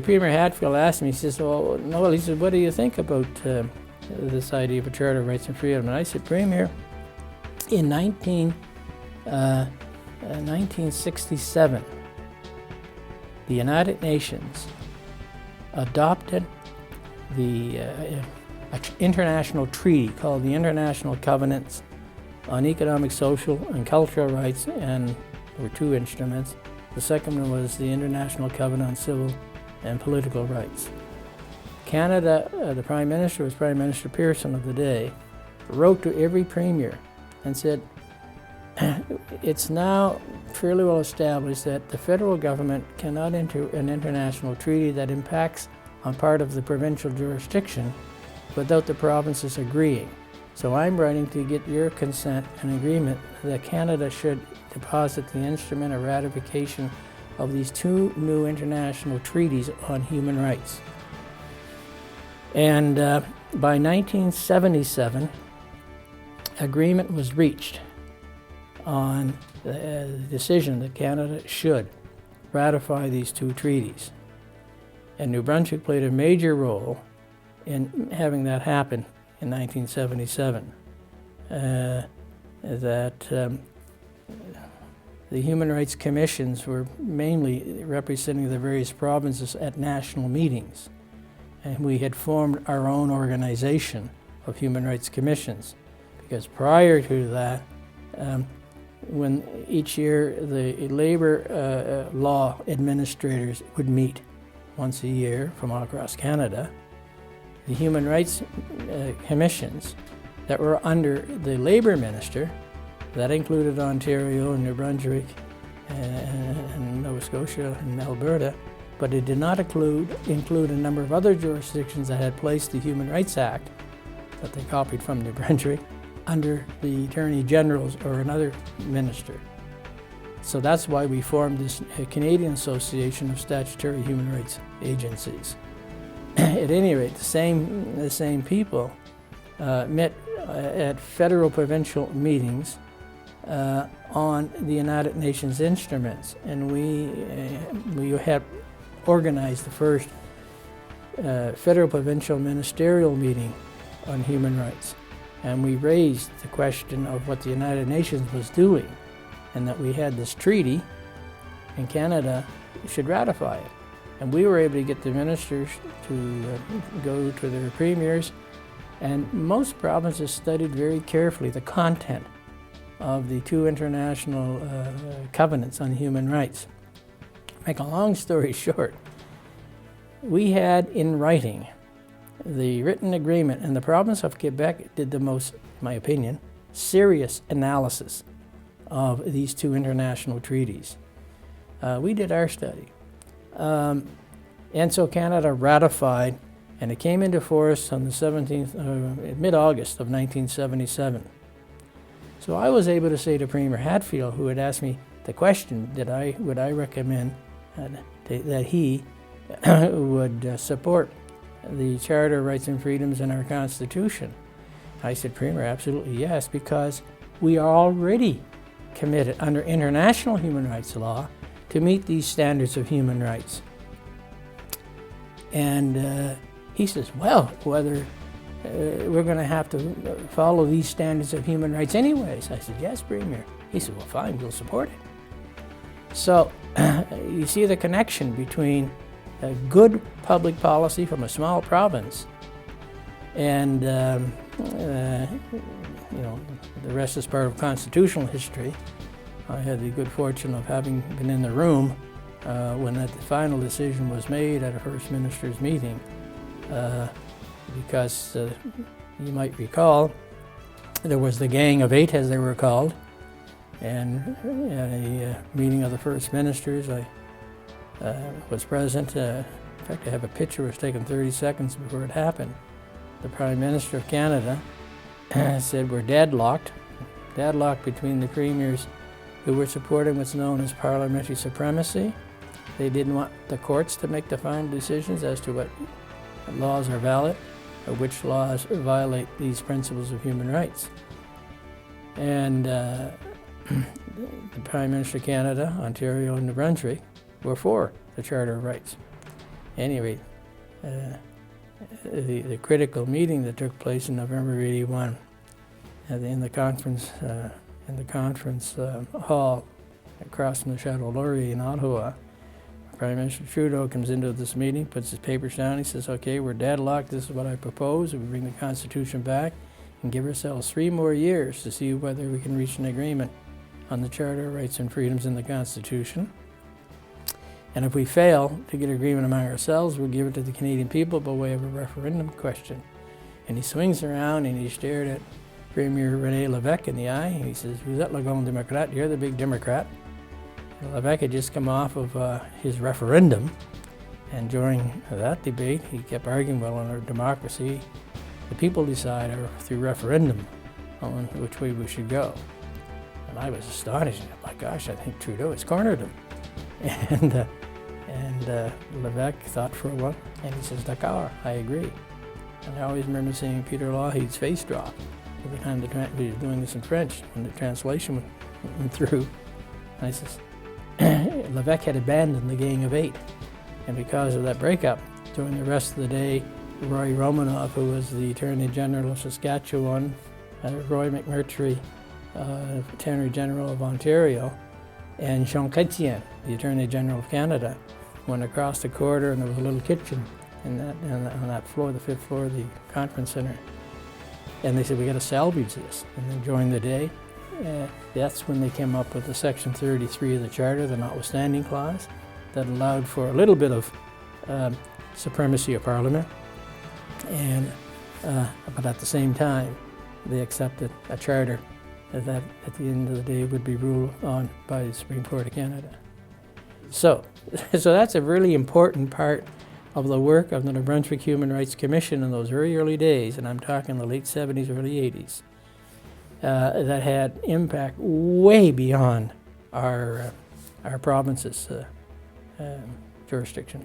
Premier Hatfield asked me, he says, well, Noel, he said, what do you think about this idea of a Charter of Rights and Freedom? And I said, Premier, in 1967, the United Nations adopted the international treaty called the International Covenants on Economic, Social, and Cultural Rights, and there were two instruments. The second one was the International Covenant on Civil and Political Rights. Canada, the Prime Minister was Prime Minister Pearson of the day, wrote to every Premier and said, it's now fairly well established that the federal government cannot enter an international treaty that impacts on part of the provincial jurisdiction without the provinces agreeing. So I'm writing to get your consent and agreement that Canada should deposit the instrument of ratification of these two new international treaties on human rights. And by 1977, agreement was reached on the decision that Canada should ratify these two treaties. And New Brunswick played a major role in having that happen in 1977. The Human Rights Commissions were mainly representing the various provinces at national meetings. And we had formed our own organization of Human Rights Commissions, because prior to that, when each year the labor law administrators would meet once a year from all across Canada, the Human Rights Commissions that were under the Labor Minister, that included Ontario and New Brunswick and Nova Scotia and Alberta, but it did not include a number of other jurisdictions that had placed the Human Rights Act that they copied from New Brunswick under the Attorney General's or another minister. So that's why we formed this Canadian Association of Statutory Human Rights Agencies. At any rate, the same people met at federal provincial meetings on the United Nations instruments, and we had organized the first federal provincial ministerial meeting on human rights. And we raised the question of what the United Nations was doing, and that we had this treaty, and Canada should ratify it. And we were able to get the ministers to go to their premiers, and most provinces studied very carefully the content of the two international covenants on human rights. Make a long story short, we had in writing the written agreement, and the province of Quebec did the most, in my opinion, serious analysis of these two international treaties. We did our study. And so Canada ratified, and it came into force on the 17th, mid-August of 1977. So I was able to say to Premier Hatfield, who had asked me the question, would I recommend that he would support the Charter of Rights and Freedoms in our Constitution? I said, Premier, absolutely yes, because we are already committed under international human rights law to meet these standards of human rights. And he says, well, whether we're going to have to follow these standards of human rights anyways. I said, yes, Premier. He said, well, fine, we'll support it. So you see the connection between a good public policy from a small province and the rest is part of constitutional history. I had the good fortune of having been in the room when that final decision was made at a First Minister's meeting, because you might recall there was the Gang of Eight, as they were called, and at a meeting of the First Ministers, I was present. In fact, I have a picture that was taken 30 seconds before it happened. The Prime Minister of Canada said we're deadlocked between the premiers who were supporting what's known as parliamentary supremacy. They didn't want the courts to make the final decisions as to what laws are valid or which laws violate these principles of human rights. And the Prime Minister of Canada, Ontario, and New Brunswick were for the Charter of Rights. Anyway, the critical meeting that took place in November '81 in the conference hall across from the Chateau Laurier in Ottawa, Prime Minister Trudeau comes into this meeting, puts his papers down, he says, okay, we're deadlocked, this is what I propose, we bring the Constitution back and give ourselves 3 more years to see whether we can reach an agreement on the Charter of Rights and Freedoms in the Constitution. And if we fail to get agreement among ourselves, we'll give it to the Canadian people by way of a referendum question. And he swings around and he stared at Premier René Lévesque in the eye, and he says, vous êtes le grand démocrate, you're the big Democrat. Lévesque had just come off of his referendum, and during that debate he kept arguing, well, in our democracy the people decide through referendum on which way we should go. And I was astonished. My gosh, I think Trudeau has cornered him. And Lévesque thought for a while, and he says, d'accord, I agree. And I always remember seeing Peter Lougheed's face drop every time he was doing this in French when the translation went through. And I says, Lévesque had abandoned the Gang of Eight, and because of that breakup, during the rest of the day, Roy Romanoff, who was the Attorney General of Saskatchewan, Roy McMurtry, Attorney General of Ontario, and Jean Chrétien, the Attorney General of Canada, went across the corridor, and there was a little kitchen on that floor, the 5th floor of the conference center. And they said, we got to salvage this. And then during the day, that's when they came up with the Section 33 of the Charter, the notwithstanding clause, that allowed for a little bit of supremacy of Parliament, and but at the same time, they accepted a charter that at the end of the day would be ruled on by the Supreme Court of Canada. So that's a really important part of the work of the Nouveau-Brunswick Human Rights Commission in those very early days, and I'm talking the late 70s, early 80s. That had impact way beyond our province's jurisdiction.